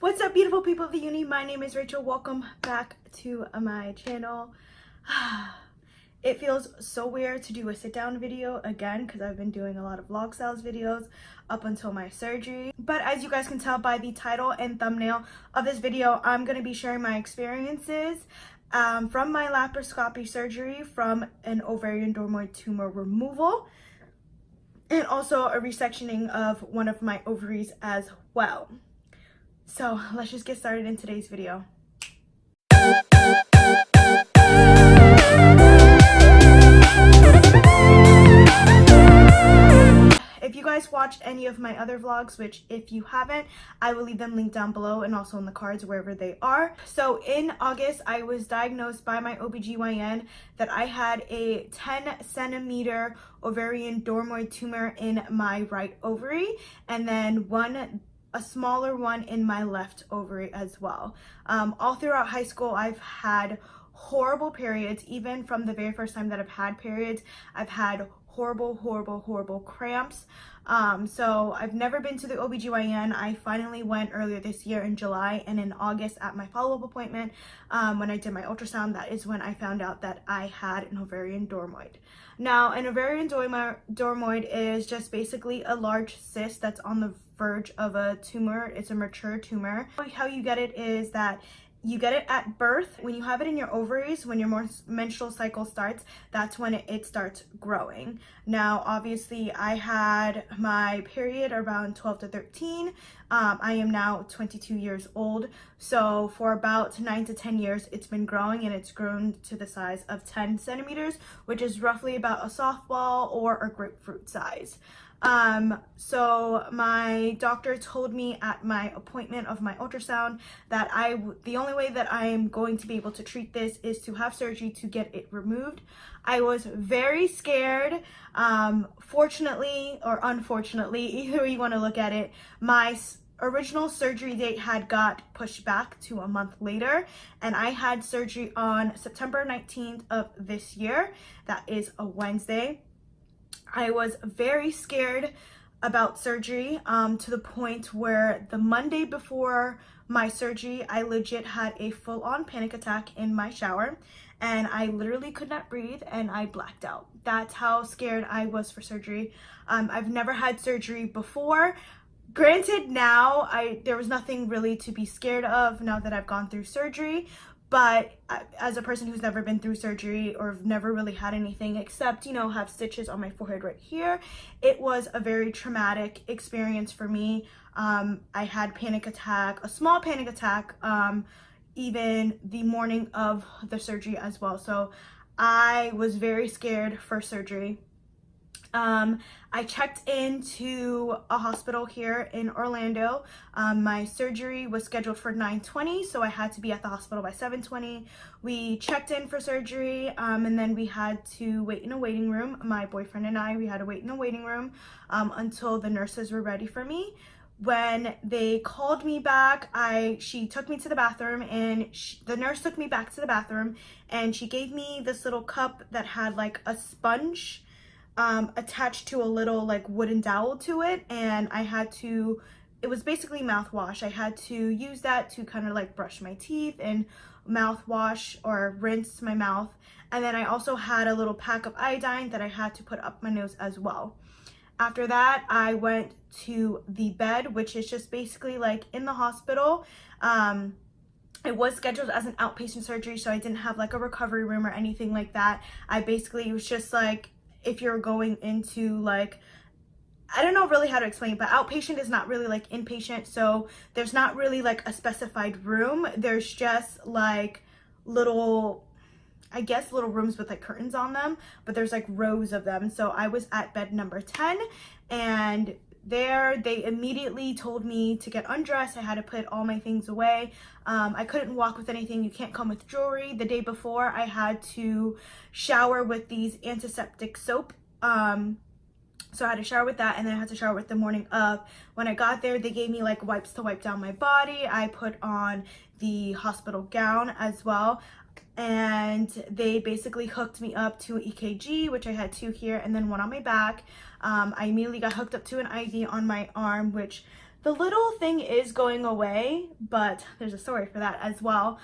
What's up, beautiful people of the uni? My name is Rachel. Welcome back to my channel. It feels so weird to do a sit down video again because I've been doing a lot of vlog styles videos up until my surgery. But as you guys can tell by the title and thumbnail of this video, I'm going to be sharing my experiences from my laparoscopic surgery from an ovarian dermoid tumor removal, and also a resectioning of one of my ovaries as well. So let's just get started in today's video. If you guys watched any of my other vlogs, which if you haven't, I will leave them linked down below and also in the cards wherever they are. So in August, I was diagnosed by my OBGYN that I had a 10-centimeter ovarian dermoid tumor in my right ovary, and then a smaller one in my left ovary as well. All throughout high school, I've had horrible periods. Even from the very first time that I've had periods, I've had horrible cramps. So I've never been to the OBGYN. I finally went earlier this year in July, and in August at my follow-up appointment, when I did my ultrasound, that is when I found out that I had an ovarian dermoid. Now, an ovarian dermoid is just basically a large cyst that's on the verge of a tumor. It's a mature tumor. How you get it is that you get it at birth. When you have it in your ovaries, when your menstrual cycle starts, that's when it starts growing. Now, obviously, I had my period around 12 to 13. I am now 22 years old. So for about 9 to 10 years, it's been growing, and it's grown to the size of 10 centimeters, which is roughly about a softball or a grapefruit size. So my doctor told me at my appointment of my ultrasound that the only way that I'm going to be able to treat this is to have surgery to get it removed. I was very scared. Fortunately or unfortunately, either way you want to look at it, my original surgery date had got pushed back to a month later, and I had surgery on September 19th of this year. That is a Wednesday. I was very scared about surgery, to the point where the Monday before my surgery, I legit had a full-on panic attack in my shower, and I literally could not breathe, and I blacked out. That's how scared I was for surgery. I've never had surgery before. Granted, now there was nothing really to be scared of now that I've gone through surgery. But as a person who's never been through surgery or never really had anything except, have stitches on my forehead right here, it was a very traumatic experience for me. I had a small panic attack, even the morning of the surgery as well. So I was very scared for surgery. I checked into a hospital here in Orlando. My surgery was scheduled for 9:20, so I had to be at the hospital by 7:20. We checked in for surgery, and then we had to wait in a waiting room. My boyfriend and we had to wait in a waiting room until the nurses were ready for me. When they called me back, she took me to the bathroom, and the nurse took me back to the bathroom, and she gave me this little cup that had like a sponge attached to a little like wooden dowel to it, and it was basically mouthwash. I had to use that to kind of like brush my teeth and mouthwash or rinse my mouth. And then I also had a little pack of iodine that I had to put up my nose as well. After that, I went to the bed, which is just basically like in the hospital. It was scheduled as an outpatient surgery, so I didn't have like a recovery room or anything like that. It was just like, if you're going into like, I don't know really how to explain it, but outpatient is not really like inpatient. So there's not really like a specified room. There's just like little rooms with like curtains on them, but there's like rows of them. So I was at bed number 10, and there they immediately told me to get undressed. I had to put all my things away. I couldn't walk with anything. You can't come with jewelry. The day before, I had to shower with these antiseptic soap. So I had to shower with that, and then I had to shower with the morning of. When I got there, they gave me like wipes to wipe down my body. I put on the hospital gown as well, and they basically hooked me up to an EKG, which I had 2 here and then 1 on my back. I immediately got hooked up to an IV on my arm, which the little thing is going away, but there's a story for that as well.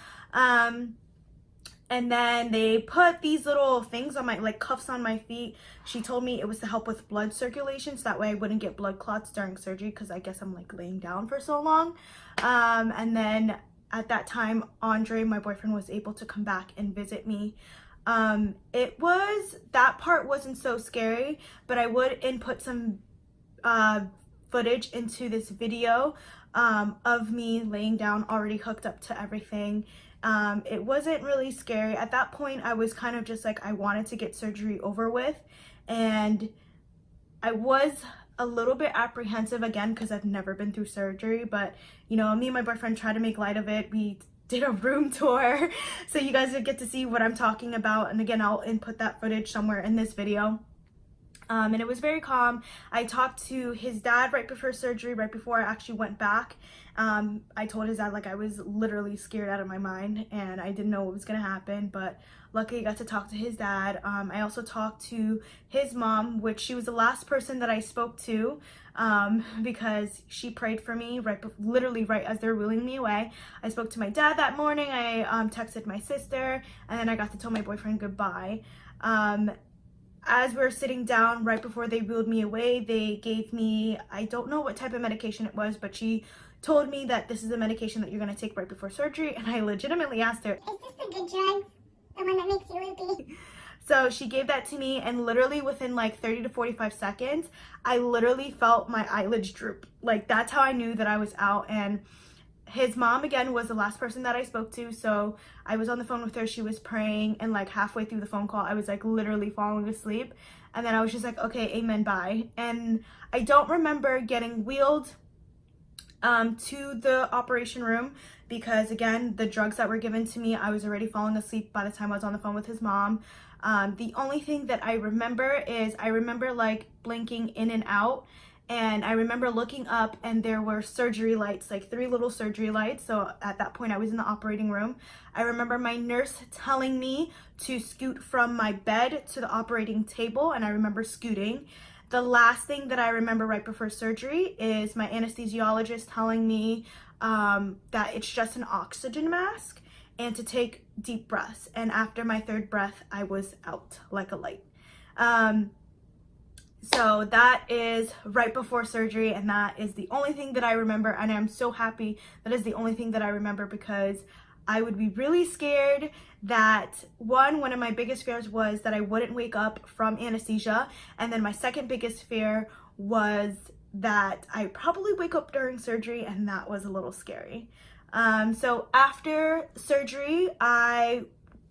And then they put these little things on my, like cuffs on my feet. She told me it was to help with blood circulation, so that way I wouldn't get blood clots during surgery, because I guess I'm like laying down for so long. And then at that time, Andre, my boyfriend, was able to come back and visit me. That part wasn't so scary, but I would input some footage into this video of me laying down already hooked up to everything. It wasn't really scary. At that point, I was kind of just like, I wanted to get surgery over with, and I was a little bit apprehensive again because I've never been through surgery, but you know, me and my boyfriend tried to make light of it. We did a room tour so you guys would get to see what I'm talking about, and again, I'll input that footage somewhere in this video. And it was very calm. I talked to his dad right before surgery, right before I actually went back. I told his dad, like, I was literally scared out of my mind and I didn't know what was gonna happen, but luckily I got to talk to his dad. I also talked to his mom, which she was the last person that I spoke to, because she prayed for me literally right as they're wheeling me away. I spoke to my dad that morning. I texted my sister, and then I got to tell my boyfriend goodbye. As we were sitting down right before they wheeled me away, they gave me, I don't know what type of medication it was, but she told me that this is a medication that you're going to take right before surgery. And I legitimately asked her, is this the good drug? The one that makes you loopy? So she gave that to me, and literally within like 30 to 45 seconds, I literally felt my eyelids droop. Like, that's how I knew that I was out. And his mom, again, was the last person that I spoke to, so I was on the phone with her. She was praying, and like halfway through the phone call, I was like literally falling asleep, and then I was just like, okay, amen, bye. And I don't remember getting wheeled to the operation room, because again, the drugs that were given to me, I was already falling asleep by the time I was on the phone with his mom. The only thing that I remember is I remember like blinking in and out, and I remember looking up and there were surgery lights, like 3 little surgery lights. So at that point I was in the operating room. I remember my nurse telling me to scoot from my bed to the operating table, and I remember scooting. The last thing that I remember right before surgery is my anesthesiologist telling me that it's just an oxygen mask and to take deep breaths. And after my 3rd breath, I was out like a light. So that is right before surgery, and that is the only thing that I remember, and I'm so happy that is the only thing that I remember, because I would be really scared that one of my biggest fears was that I wouldn't wake up from anesthesia, and then my second biggest fear was that I probably wake up during surgery, and that was a little scary. So after surgery, I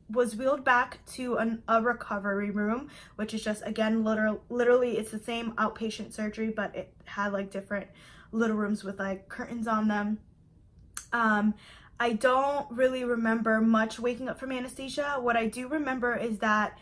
was wheeled back to a recovery room, which is just, again, literally it's the same outpatient surgery, but it had like different little rooms with like curtains on them. I don't really remember much waking up from anesthesia. What I do remember is that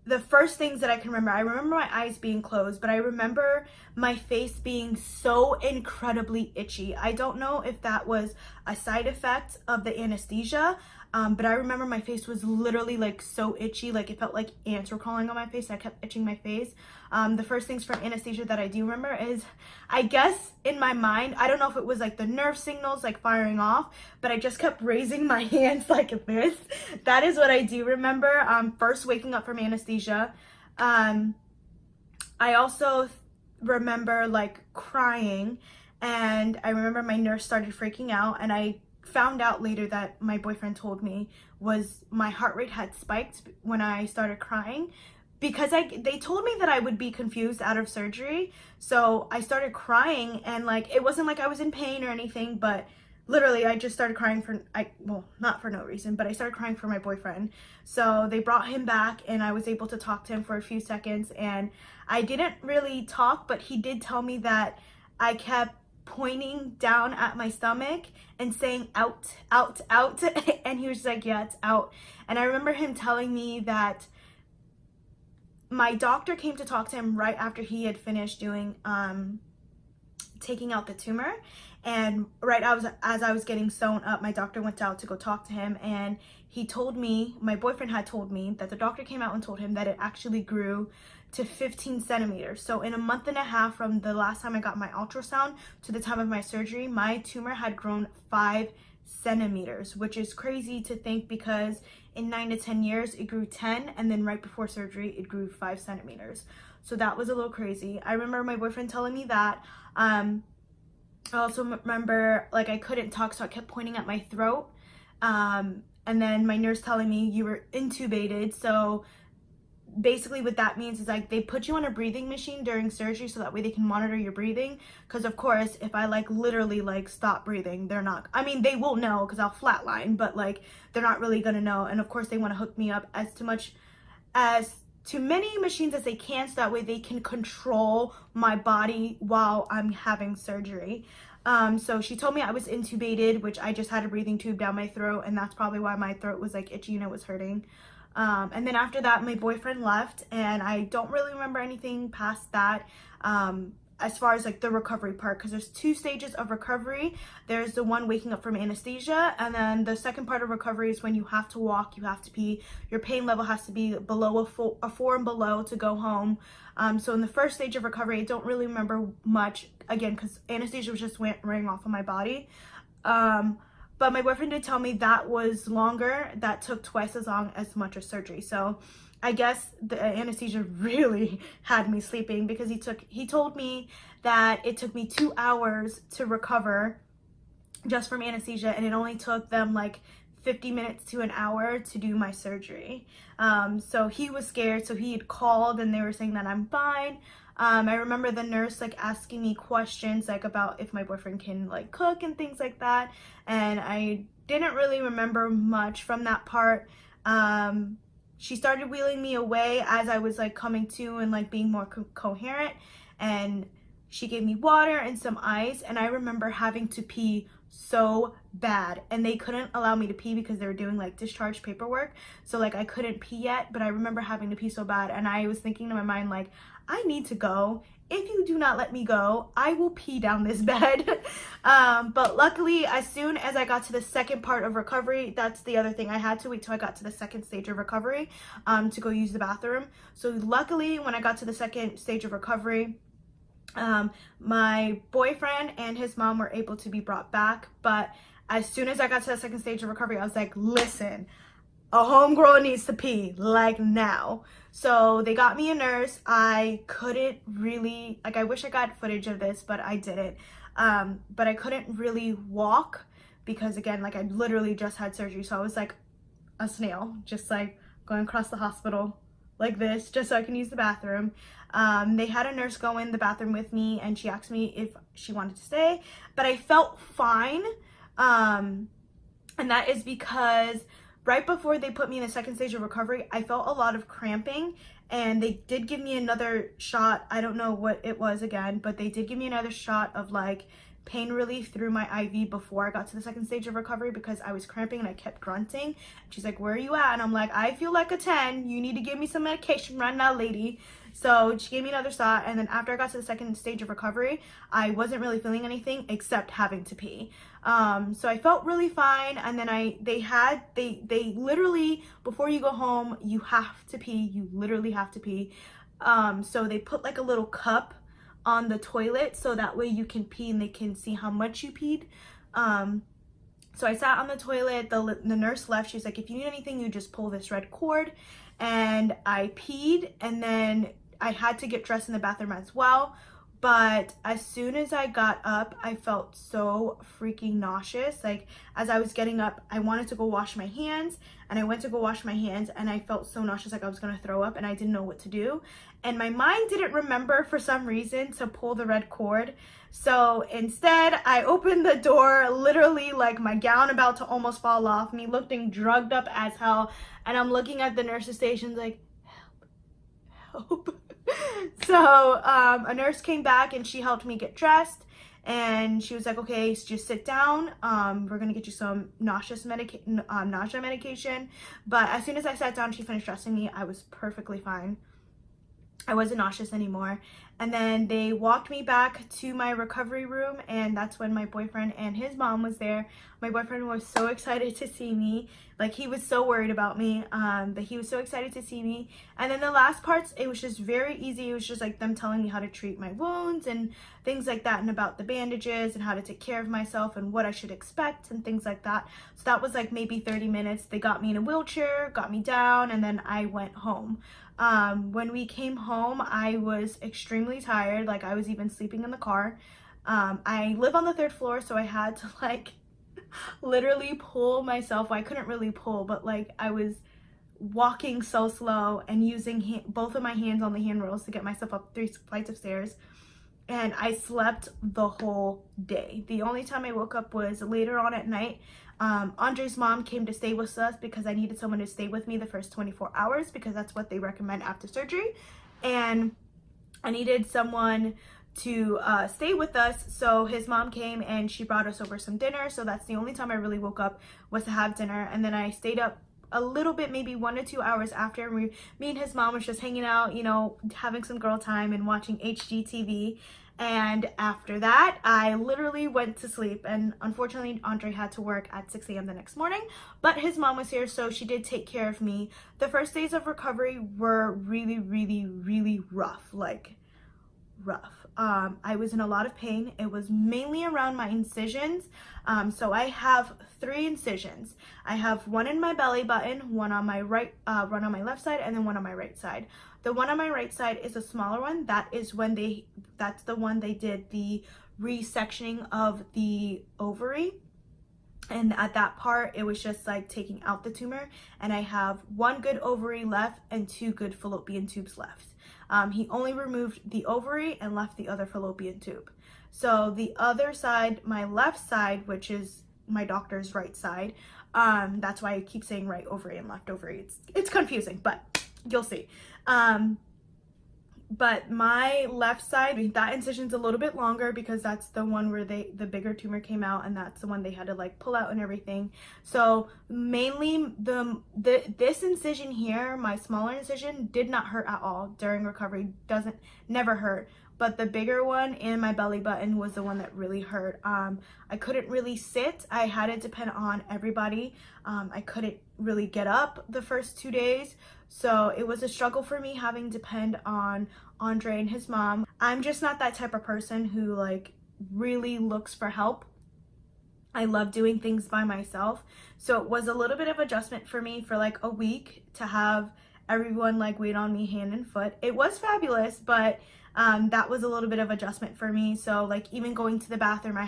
the first things that I can remember, I remember my eyes being closed, but I remember my face being so incredibly itchy. I don't know if that was a side effect of the anesthesia, but I remember my face was literally like so itchy, like it felt like ants were crawling on my face. I kept itching my face. The first things from anesthesia that I do remember is, I guess in my mind, I don't know if it was like the nerve signals like firing off, but I just kept raising my hands like this. That is what I do remember, first waking up from anesthesia. I also remember like crying, and I remember my nurse started freaking out, and I found out later that my boyfriend told me was my heart rate had spiked when I started crying, because they told me that I would be confused out of surgery. So I started crying, and like it wasn't like I was in pain or anything, but literally I just started crying well, not for no reason, but I started crying for my boyfriend. So they brought him back, and I was able to talk to him for a few seconds, and I didn't really talk, but he did tell me that I kept pointing down at my stomach and saying out, out, out, and he was just like, yeah, it's out. And I remember him telling me that my doctor came to talk to him right after he had finished doing taking out the tumor. And as I was getting sewn up, my doctor went out to go talk to him, and he told me, my boyfriend had told me, that the doctor came out and told him that it actually grew to 15 centimeters. So in a month and a half from the last time I got my ultrasound to the time of my surgery, my tumor had grown 5 centimeters, which is crazy to think, because in 9 to 10 years it grew 10, and then right before surgery it grew 5 centimeters. So that was a little crazy. I remember my boyfriend telling me that. I also remember, like, I couldn't talk, so I kept pointing at my throat. And then my nurse telling me, you were intubated. So basically what that means is, like, they put you on a breathing machine during surgery so that way they can monitor your breathing. Because of course, if I like literally like stop breathing, they're not, I mean, they will know because I'll flatline, but like they're not really gonna know. And of course they want to hook me up as to many machines as they can, so that way they can control my body while I'm having surgery. So she told me I was intubated, which I just had a breathing tube down my throat, and that's probably why my throat was like itchy and it was hurting. And then after that, my boyfriend left, and I don't really remember anything past that. As far as like the recovery part, because there's 2 stages of recovery. There's the one waking up from anesthesia, and then the second part of recovery is when you have to walk, you have to pee, your pain level has to be below a 4 and below to go home. So in the first stage of recovery, I don't really remember much, again, because anesthesia was just wearing off of my body. But my boyfriend did tell me that was longer, that took twice as long as much as surgery. So I guess the anesthesia really had me sleeping, because he told me that it took me 2 hours to recover just from anesthesia, and it only took them like 50 minutes to an hour to do my surgery. So he was scared, so he had called and they were saying that I'm fine. I remember the nurse like asking me questions like about if my boyfriend can like cook and things like that, and I didn't really remember much from that part. She started wheeling me away as I was like coming to and like being more coherent, and she gave me water and some ice, and I remember having to pee so bad, and they couldn't allow me to pee because they were doing like discharge paperwork, so like I couldn't pee yet, but I remember having to pee so bad, and I was thinking to my mind like, I need to go. If you do not let me go, I will pee down this bed. But luckily, as soon as I got to the second part of recovery, that's the other thing, I had to wait till I got to the second stage of recovery to go use the bathroom. So luckily, when I got to the second stage of recovery, my boyfriend and his mom were able to be brought back. But as soon as I got to the second stage of recovery, I was like, listen, a homegirl needs to pee, like now. So they got me a nurse. I couldn't really, like, I wish I got footage of this, but I didn't. But I couldn't really walk because, again, like, I literally just had surgery. So I was like a snail, just like going across the hospital like this, just so I can use the bathroom. They had a nurse go in the bathroom with me, and she asked me if she wanted to stay, but I felt fine. And that is because right before they put me in the second stage of recovery, I felt a lot of cramping, and they did give me another shot. I don't know what it was again, but they did give me another shot of like pain relief through my IV before I got to the second stage of recovery, because I was cramping and I kept grunting. She's like, where are you at? And I'm like, I feel like a 10. You need to give me some medication right now, lady. So she gave me another shot, and then after I got to the second stage of recovery, I wasn't really feeling anything except having to pee. So I felt really fine, and then they literally, before you go home, you have to pee. You literally have to pee. So they put like a little cup on the toilet so that way you can pee and they can see how much you peed. So I sat on the toilet, the nurse left, she's like, if you need anything, you just pull this red cord. And I peed, and then I had to get dressed in the bathroom as well. But as soon as I got up, I felt so freaking nauseous. Like, as I was getting up, I wanted to go wash my hands, and I went to go wash my hands, and I felt so nauseous, like I was gonna throw up, and I didn't know what to do. And my mind didn't remember for some reason to pull the red cord. So instead, I opened the door, literally like my gown about to almost fall off, me looking drugged up as hell, and I'm looking at the nurse's station like, help, help. So a nurse came back and she helped me get dressed, and she was like, okay, so just sit down. We're gonna get you some nausea medication. But as soon as I sat down, she finished dressing me. I was perfectly fine. I wasn't nauseous anymore. And then they walked me back to my recovery room, and that's when my boyfriend and his mom was there. My boyfriend was so excited to see me. Like, he was so worried about me, but he was so excited to see me. And then the last parts, it was just very easy. It was just like them telling me how to treat my wounds and things like that, and about the bandages and how to take care of myself and what I should expect and things like that. So that was like maybe 30 minutes. They got me in a wheelchair, got me down, and then I went home. When we came home, I was extremely tired. Like, I was even sleeping in the car. I live on the 3rd floor, so I had to like literally pull myself. Well, I couldn't really pull, but like I was walking so slow and using both of my hands on the handrails to get myself up 3 flights of stairs. And I slept the whole day. The only time I woke up was later on at night. Andre's mom came to stay with us because I needed someone to stay with me the first 24 hours because that's what they recommend after surgery. And I needed someone to stay with us, so his mom came and she brought us over some dinner. So that's the only time I really woke up, was to have dinner. And then I stayed up a little bit, maybe 1 to 2 hours after. Me and his mom was just hanging out, you know, having some girl time and watching HGTV. And after that, I literally went to sleep. And unfortunately, Andre had to work at 6 a.m. the next morning, but his mom was here, so she did take care of me. The first days of recovery were really, really, really rough, like rough. I was in a lot of pain. It was mainly around my incisions. So I have 3 incisions. I have one in my belly button, one on my one on my left side, and then one on my right side. The one on my right side is a smaller one. That's the one they did the resectioning of the ovary. And at that part, it was just like taking out the tumor. And I have 1 good ovary left and 2 good fallopian tubes left. He only removed the ovary and left the other fallopian tube. So the other side, my left side, which is my doctor's right side, that's why I keep saying right ovary and left ovary. It's confusing, but you'll see. But my left side, that incision's a little bit longer because that's the one where the bigger tumor came out, and that's the one they had to like pull out and everything. So mainly this incision here, my smaller incision, did not hurt at all during recovery. Never hurt. But the bigger one in my belly button was the one that really hurt. I couldn't really sit. I had to depend on everybody. I couldn't really get up the first 2 days. So it was a struggle for me having to depend on Andre and his mom. I'm just not that type of person who like really looks for help. I love doing things by myself. So it was a little bit of adjustment for me for like a week to have everyone like wait on me hand and foot. It was fabulous, but that was a little bit of adjustment for me. So like even going to the bathroom,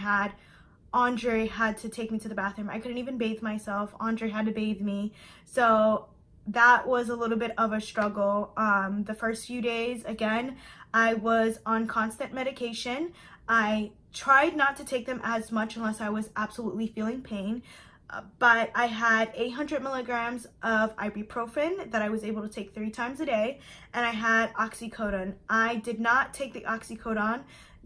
Andre had to take me to the bathroom. I couldn't even bathe myself. Andre had to bathe me. So that was a little bit of a struggle. The first few days, again, I was on constant medication. I tried not to take them as much unless I was absolutely feeling pain. But I had 800 milligrams of ibuprofen that I was able to take 3 times a day, and I had oxycodone. I did not take the oxycodone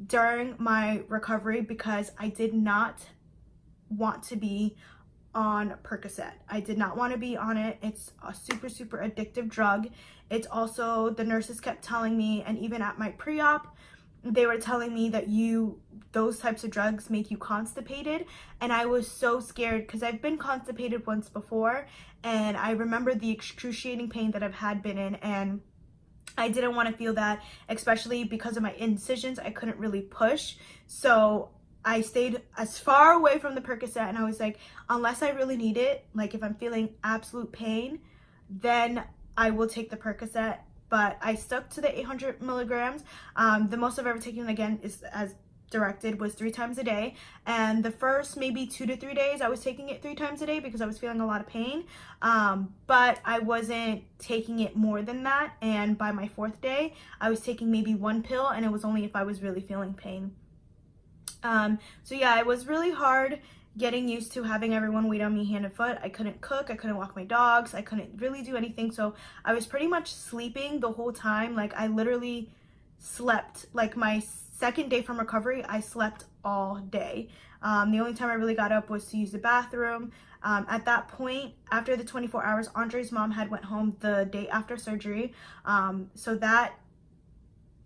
during my recovery because I did not want to be on Percocet. I did not want to be on it. It's a super, super addictive drug. It's also, the nurses kept telling me, and even at my pre-op, they were telling me that those types of drugs make you constipated. And I was so scared because I've been constipated once before, and I remember the excruciating pain that I've been in, and I didn't want to feel that, especially because of my incisions. I couldn't really push. So I stayed as far away from the Percocet, and I was like, unless I really need it, like if I'm feeling absolute pain, then I will take the Percocet. But I stuck to the 800 milligrams. The most I've ever taken, again, is as directed, was 3 times a day. And the first maybe 2 to 3 days, I was taking it 3 times a day because I was feeling a lot of pain. But I wasn't taking it more than that. And by my 4th day, I was taking maybe 1 pill, and it was only if I was really feeling pain. So yeah, it was really hard getting used to having everyone wait on me hand and foot. I couldn't cook, I couldn't walk my dogs, I couldn't really do anything. So I was pretty much sleeping the whole time. Like I literally slept. Like my 2nd day from recovery, I slept all day. The only time I really got up was to use the bathroom. At that point, after the 24 hours, Andre's mom had went home the day after surgery. So that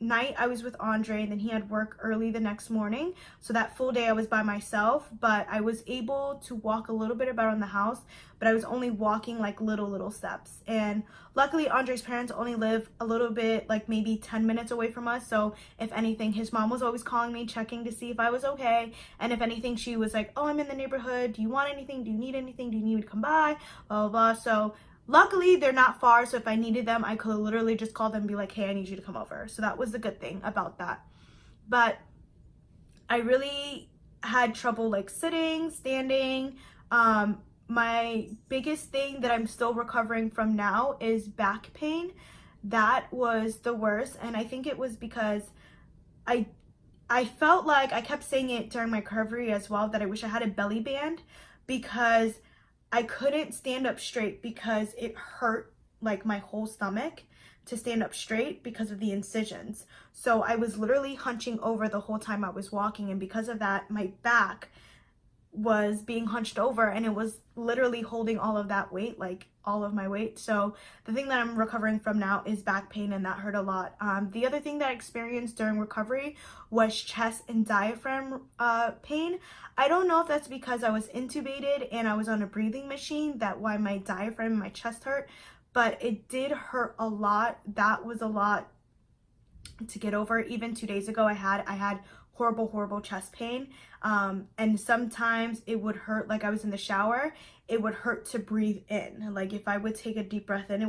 night I was with Andre, and then he had work early the next morning. So that full day I was by myself, but I was able to walk a little bit about in the house, but I was only walking like little steps. And luckily Andre's parents only live a little bit, like maybe 10 minutes away from us. So if anything, his mom was always calling me, checking to see if I was okay. And if anything, she was like, oh, I'm in the neighborhood. Do you want anything? Do you need anything? Do you need me to come by? Blah, blah, blah. So luckily, they're not far, so if I needed them, I could literally just call them and be like, hey, I need you to come over. So that was the good thing about that. But I really had trouble like sitting, standing. My biggest thing that I'm still recovering from now is back pain. That was the worst, and I think it was because I felt like, I kept saying it during my recovery as well, that I wish I had a belly band, because I couldn't stand up straight because it hurt like my whole stomach to stand up straight because of the incisions. So I was literally hunching over the whole time I was walking, and because of that, my back was being hunched over, and it was literally holding all of that weight, like all of my weight. So the thing that I'm recovering from now is back pain, and that hurt a lot. The other thing that I experienced during recovery was chest and diaphragm pain. I don't know if that's because I was intubated and I was on a breathing machine, that why my diaphragm and my chest hurt, but it did hurt a lot. That was a lot to get over. Even 2 days ago, I had horrible chest pain, and sometimes it would hurt, like I was in the shower, it would hurt to breathe in. Like if I would take a deep breath in,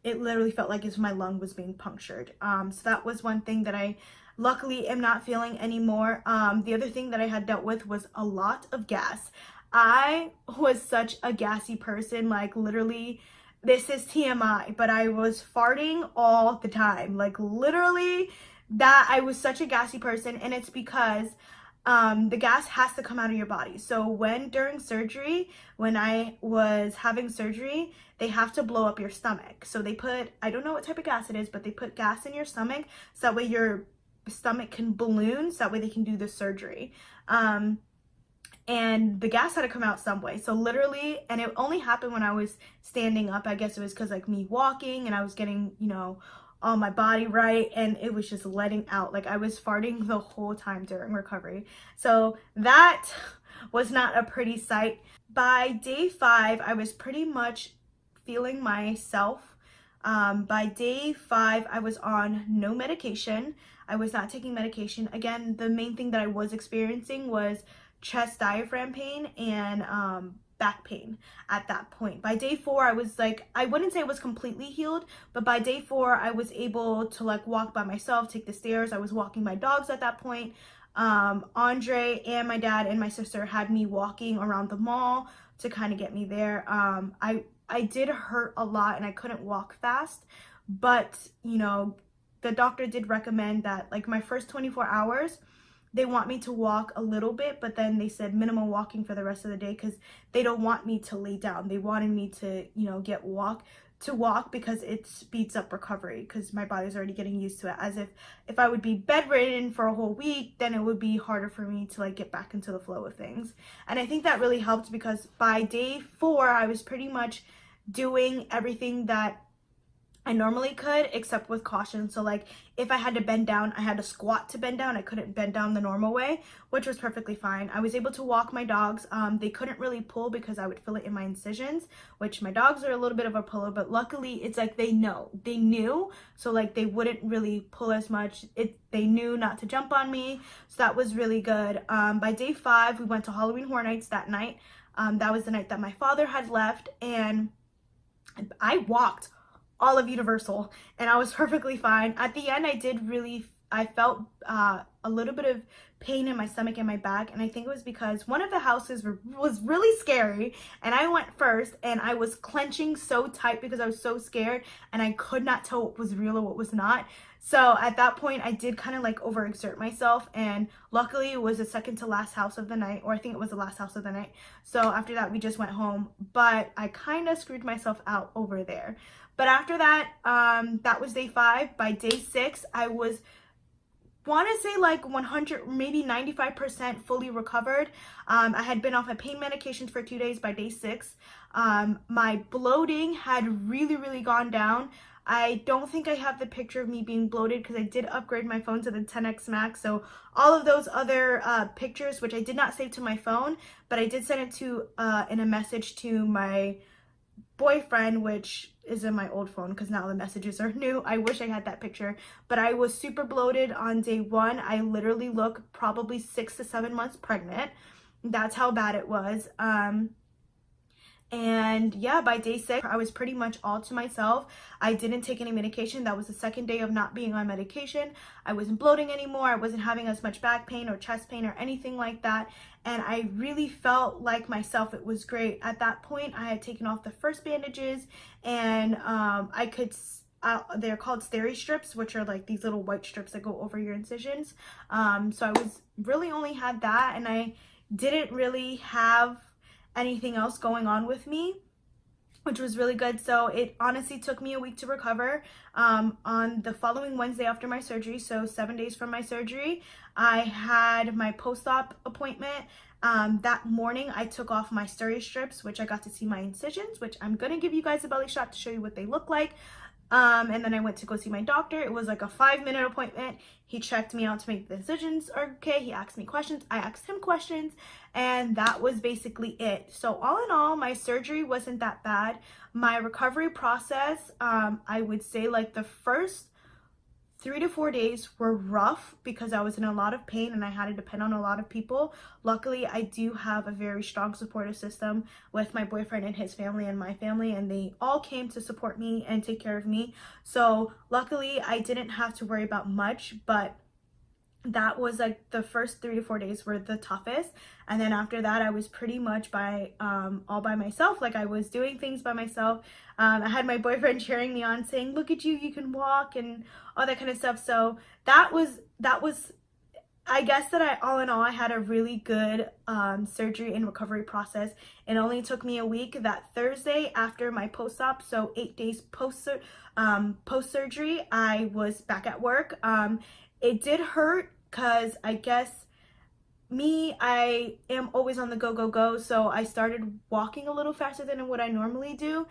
it literally felt like if my lung was being punctured. So that was one thing that I luckily am not feeling anymore. The other thing that I had dealt with was a lot of gas. I was such a gassy person, like literally, this is TMI, but I was farting all the time, like literally. That I was such a gassy person, and it's because the gas has to come out of your body. So during surgery, when I was having surgery, they have to blow up your stomach. So they put, I don't know what type of gas it is, but they put gas in your stomach so that way your stomach can balloon, so that way they can do the surgery. And the gas had to come out some way. So literally, and it only happened when I was standing up. I guess it was because like me walking, and I was getting, all my body right, and it was just letting out. Like I was farting the whole time during recovery. So that was not a pretty sight. By day 5, I was pretty much feeling myself. By day 5, I was on no medication. I was not taking medication. Again, the main thing that I was experiencing was chest diaphragm pain and back pain at that point. By day 4, I was like, I wouldn't say it was completely healed, but by day 4, I was able to like walk by myself, take the stairs. I was walking my dogs at that point. Andre and my dad and my sister had me walking around the mall to kind of get me there. I did hurt a lot, and I couldn't walk fast, but the doctor did recommend that like my first 24 hours, they want me to walk a little bit, but then they said minimum walking for the rest of the day, because they don't want me to lay down. They wanted me to, walk because it speeds up recovery, because my body's already getting used to it. As if I would be bedridden for a whole week, then it would be harder for me to like get back into the flow of things. And I think that really helped, because by day 4, I was pretty much doing everything that I normally could, except with caution. So like if I had to bend down, I had to squat to bend down. I couldn't bend down the normal way, which was perfectly fine. I was able to walk my dogs. They couldn't really pull because I would feel it in my incisions, which my dogs are a little bit of a puller, but luckily it's like they knew, so like they wouldn't really pull as much. They knew not to jump on me, so that was really good. By day 5, we went to Halloween Horror Nights that night. That was the night that my father had left, and I walked all of Universal, and I was perfectly fine. At the end, I felt a little bit of pain in my stomach and my back, and I think it was because one of the houses was really scary, and I went first, and I was clenching so tight because I was so scared, and I could not tell what was real or what was not. So at that point, I did kind of like overexert myself, and luckily it was the second to last house of the night, or I think it was the last house of the night. So after that, we just went home, but I kind of screwed myself out over there. But after that, that was day 5. By day 6, I want to say like 100, maybe 95% fully recovered. I had been off my pain medications for 2 days by day 6. My bloating had really gone down. I don't think I have the picture of me being bloated because I did upgrade my phone to the 10X Max. So all of those other pictures, which I did not save to my phone, but I did send it to in a message to my boyfriend, which is in my old phone because now the messages are new. I wish I had that picture, but I was super bloated on day 1. I literally look probably 6 to 7 months pregnant. That's how bad it was. And yeah, by day 6, I was pretty much all to myself. I didn't take any medication. That was the second day of not being on medication. I wasn't bloating anymore. I wasn't having as much back pain or chest pain or anything like that. And I really felt like myself. It was great. At that point, I had taken off the first bandages, and I could, they're called steri strips, which are like these little white strips that go over your incisions. So I was really only had that, and I didn't really have anything else going on with me, which was really good. So it honestly took me a week to recover. On the following Wednesday after my surgery, so 7 days from my surgery, I had my post-op appointment. That morning I took off my steri strips, which I got to see my incisions, which I'm gonna give you guys a belly shot to show you what they look like. And then I went to go see my doctor. It was like a 5-minute appointment. He checked me out to make the incisions okay. He asked me questions. I asked him questions, and that was basically it. So all in all, my surgery wasn't that bad. My recovery process, I would say like the first 3 to 4 days were rough because I was in a lot of pain and I had to depend on a lot of people. Luckily, I do have a very strong supportive system with my boyfriend and his family and my family, and they all came to support me and take care of me. So luckily, I didn't have to worry about much, but that was like the first 3 to 4 days were the toughest. And then after that, I was pretty much all by myself. Like I was doing things by myself. I had my boyfriend cheering me on, saying, "Look at you, you can walk," and all that kind of stuff. So that was I guess that all in all, I had a really good surgery and recovery process. It only took me a week. That Thursday after my post-op, so 8 days post-surgery, I was back at work. It did hurt because I guess I am always on the go, so I started walking a little faster than what I normally do.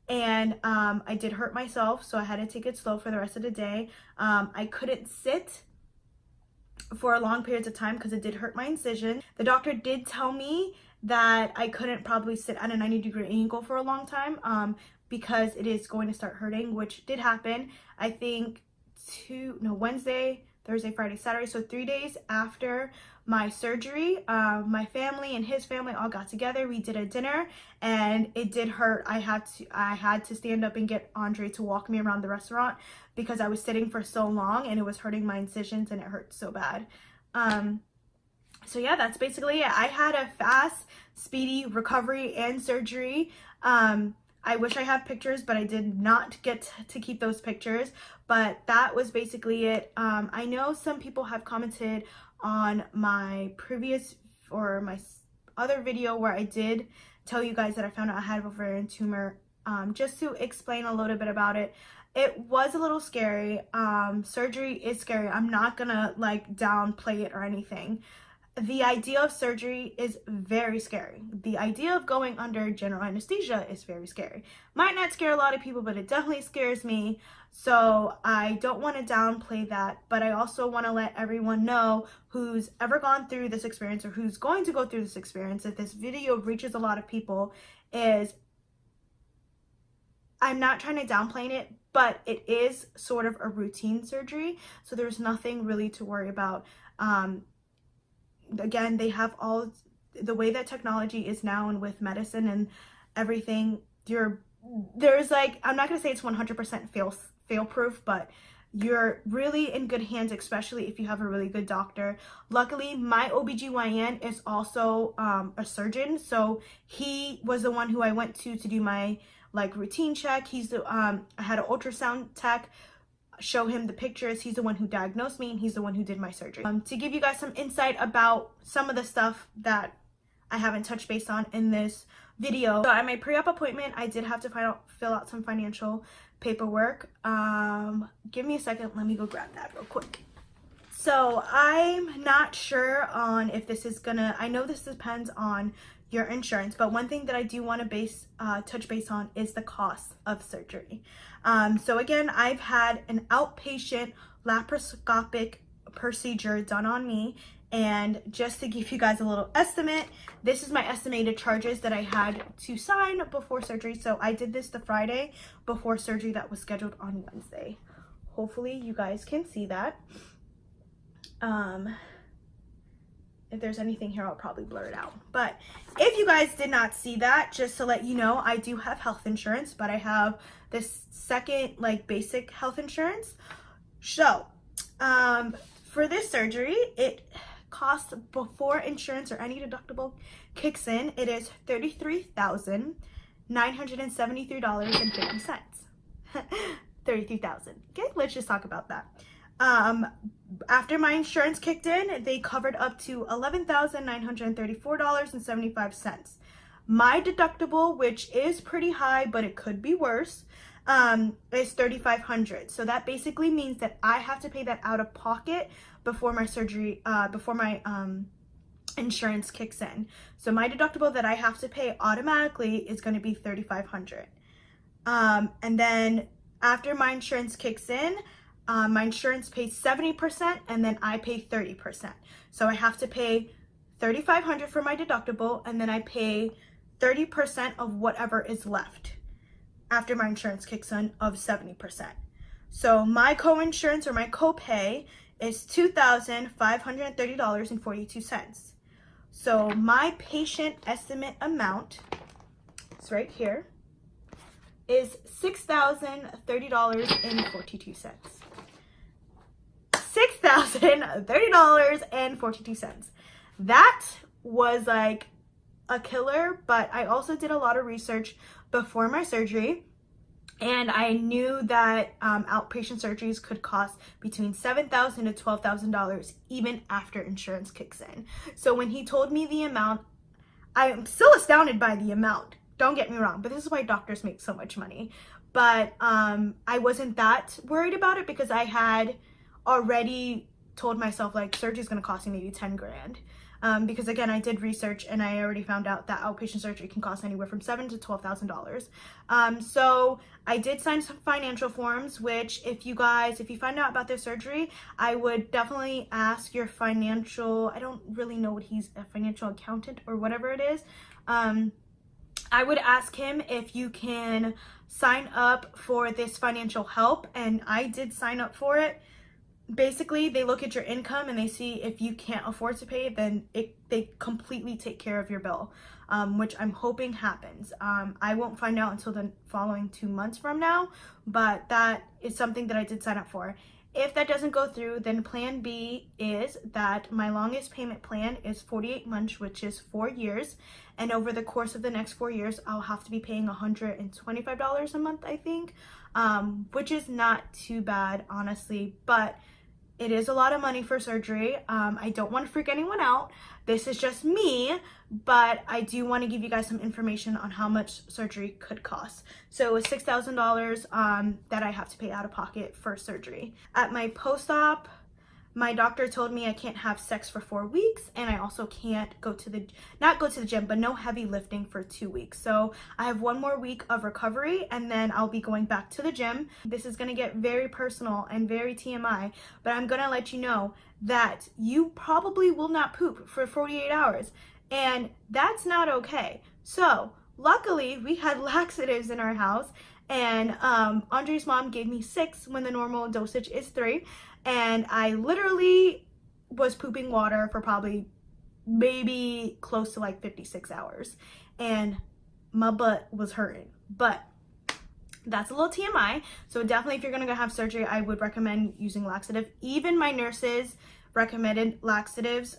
And I did hurt myself, so I had to take it slow for the rest of the day. I couldn't sit for long periods of time because it did hurt my incision. The doctor did tell me that I couldn't probably sit at a 90-degree angle for a long time because it is going to start hurting, which did happen. I think Wednesday, Thursday, Friday, Saturday, so 3 days after my surgery, my family and his family all got together. We did a dinner, and it did hurt. I had to stand up and get Andre to walk me around the restaurant because I was sitting for so long and it was hurting my incisions and it hurt so bad. So yeah, that's basically it. I had a fast, speedy recovery and surgery. I wish I had pictures, but I did not get to keep those pictures. But that was basically it. I know some people have commented on my previous or my other video where I did tell you guys that I found out I had an ovarian tumor. Just to explain a little bit about it. It was a little scary. Surgery is scary. I'm not gonna like downplay it or anything. The idea of surgery is very scary. The idea of going under general anesthesia is very scary. Might not scare a lot of people, but it definitely scares me. So I don't want to downplay that, but I also want to let everyone know who's ever gone through this experience or who's going to go through this experience, if this video reaches a lot of people, is I'm not trying to downplay it, but it is sort of a routine surgery. So there's nothing really to worry about. Again, they have all the way that technology is now, and with medicine and everything, there's like, I'm not going to say it's 100% fail proof, but you're really in good hands, especially if you have a really good doctor. Luckily, my OBGYN is also a surgeon, so he was the one who I went to do my like routine check. I had an ultrasound tech show him the pictures. He's the one who diagnosed me, and he's the one who did my surgery. To give you guys some insight about some of the stuff that I haven't touched base on in this video. So at my pre-op appointment, I did have to fill out some financial paperwork. Give me a second, let me go grab that real quick. So I'm not sure on if this is gonna, I know this depends on your insurance. But one thing that I do want to touch base on is the cost of surgery. So again, I've had an outpatient laparoscopic procedure done on me, and just to give you guys a little estimate, this is my estimated charges that I had to sign before surgery. So I did this the Friday before surgery that was scheduled on Wednesday. Hopefully you guys can see that. If there's anything here, I'll probably blur it out. But if you guys did not see that, just to let you know, I do have health insurance, but I have this second like basic health insurance. So for this surgery, it costs before insurance or any deductible kicks in, it is $33,973.50. 33,000. Okay, let's just talk about that. After my insurance kicked in, they covered up to $11,934.75. My deductible, which is pretty high, but it could be worse, is $3,500. So that basically means that I have to pay that out of pocket before my surgery, before my insurance kicks in. So my deductible that I have to pay automatically is going to be $3,500. And then after my insurance kicks in, my insurance pays 70% and then I pay 30%. So I have to pay $3,500 for my deductible, and then I pay 30% of whatever is left after my insurance kicks in of 70%. So my co-insurance or my copay is $2,530.42. So my patient estimate amount is right here, is $6,030.42. $6,030.42. That was like a killer, but I also did a lot of research before my surgery, and I knew that outpatient surgeries could cost between $7,000 to $12,000 even after insurance kicks in. So when he told me the amount, I am still astounded by the amount. Don't get me wrong, but this is why doctors make so much money. But I wasn't that worried about it because I had already told myself like surgery is going to cost me maybe 10 grand. Because again, I did research and I already found out that outpatient surgery can cost anywhere from $7,000 to $12,000. So I did sign some financial forms, which if you find out about this surgery, I would definitely ask your financial, I don't really know what he's, a financial accountant or whatever it is. I would ask him if you can sign up for this financial help, and I did sign up for it. Basically, they look at your income and they see if you can't afford to pay it, then they completely take care of your bill, which I'm hoping happens. I won't find out until the following 2 months from now, but that is something that I did sign up for. If that doesn't go through, then plan B is that my longest payment plan is 48 months, which is 4 years. And over the course of the next 4 years, I'll have to be paying $125 a month, I think, which is not too bad, honestly, but it is a lot of money for surgery. I don't want to freak anyone out. This is just me, but I do want to give you guys some information on how much surgery could cost. So it's $6,000 that I have to pay out of pocket for surgery. At my post-op, my doctor told me I can't have sex for 4 weeks, and I also can't not go to the gym, but no heavy lifting for 2 weeks. So I have 1 more week of recovery, and then I'll be going back to the gym. This is gonna get very personal and very TMI, but I'm gonna let you know that you probably will not poop for 48 hours, and that's not okay. So luckily, we had laxatives in our house, and Andre's mom gave me 6 when the normal dosage is 3. And I literally was pooping water for probably maybe close to like 56 hours. And my butt was hurting. But that's a little TMI. So definitely if you're going to have surgery, I would recommend using laxative. Even my nurses recommended laxatives.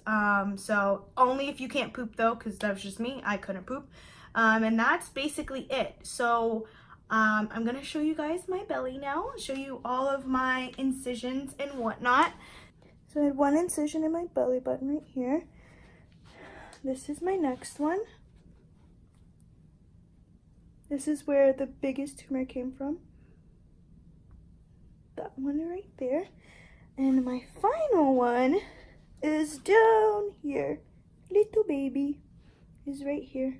So only if you can't poop though, because that was just me. I couldn't poop. And that's basically it. So I'm going to show you guys my belly now, show you all of my incisions and whatnot. So I had 1 incision in my belly button right here. This is my next one. This is where the biggest tumor came from. That one right there. And my final one is down here. Little baby. is right here.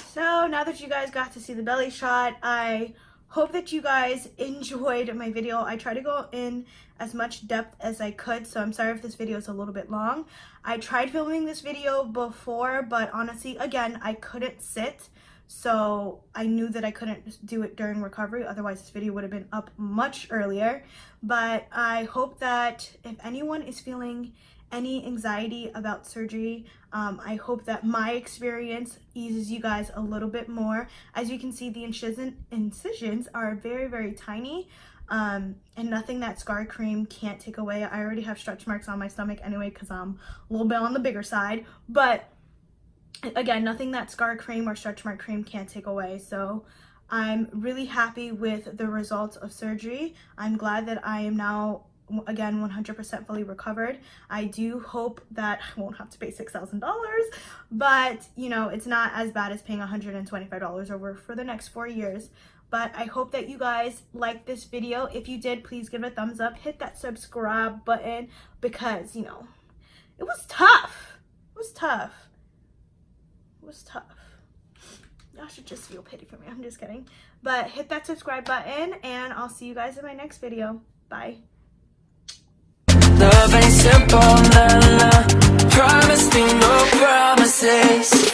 So now that you guys got to see the belly shot, I hope that you guys enjoyed my video. I tried to go in as much depth as I could, so I'm sorry if this video is a little bit long. I tried filming this video before, but honestly, again, I couldn't sit. So I knew that I couldn't do it during recovery, otherwise this video would have been up much earlier. But I hope that if anyone is feeling any anxiety about surgery, I hope that my experience eases you guys a little bit more. As you can see, the incisions are very, very tiny, and nothing that scar cream can't take away. I already have stretch marks on my stomach anyway because I'm a little bit on the bigger side, but again, nothing that scar cream or stretch mark cream can't take away. So I'm really happy with the results of surgery. I'm glad that I am now, again, 100% fully recovered. I do hope that I won't have to pay $6,000, but you know, it's not as bad as paying $125 over for the next 4 years. But I hope that you guys liked this video. If you did, please give it a thumbs up, hit that subscribe button, because you know, it was tough. It was tough. It was tough. Y'all should just feel pity for me. I'm just kidding. But hit that subscribe button, and I'll see you guys in my next video. Bye. Love ain't simple, nah, nah. Promise me no promises.